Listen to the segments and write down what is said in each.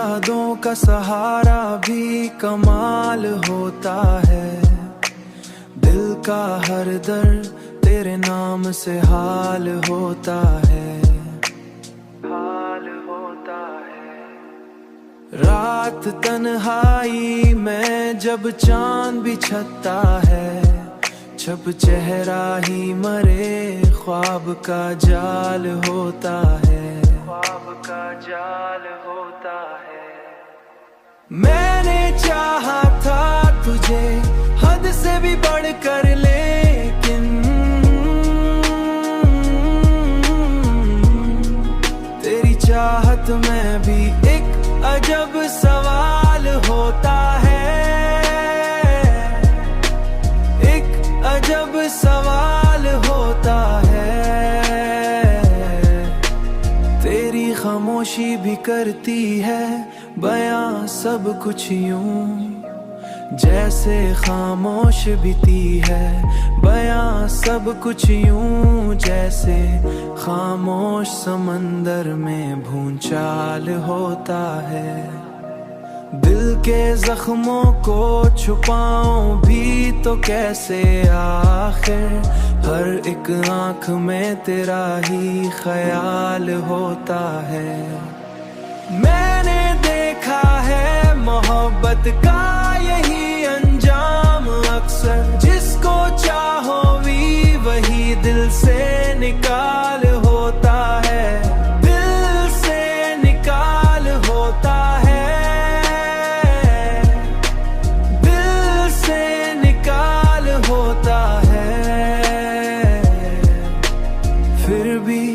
यादों का सहारा भी कमाल होता है। दिल का हर दर्द तेरे नाम से हाल होता है, हाल होता है। रात तन्हाई में जब चांद बिछता है, छप चेहरा ही मरे ख्वाब का जाल होता है, ख्वाब का जाल होता है। मैंने चाहा था तुझे हद से भी बढ़कर, लेकिन तेरी चाहत में भी एक अजब सवाल होता है, एक अजब सवाल होता है। तेरी खामोशी भी करती है बयां सब कुछ यूं, जैसे खामोश बीती है बयां सब कुछ यूं, जैसे खामोश समंदर में भूचाल होता है। दिल के जख्मों को छुपाऊं भी तो कैसे, आखिर हर एक आंख में तेरा ही ख्याल होता है। मैंने देखा है मोहब्बत का यही अंजाम अक्सर, जिसको चाहो भी वही दिल से निकाल होता है, दिल से निकाल होता है, दिल से निकाल होता है। फिर भी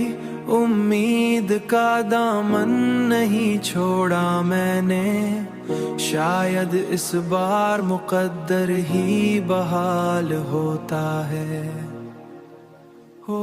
उम्मीद का दामन नहीं छोड़ा मैंने, शायद इस बार मुकद्दर ही बहाल होता है। हो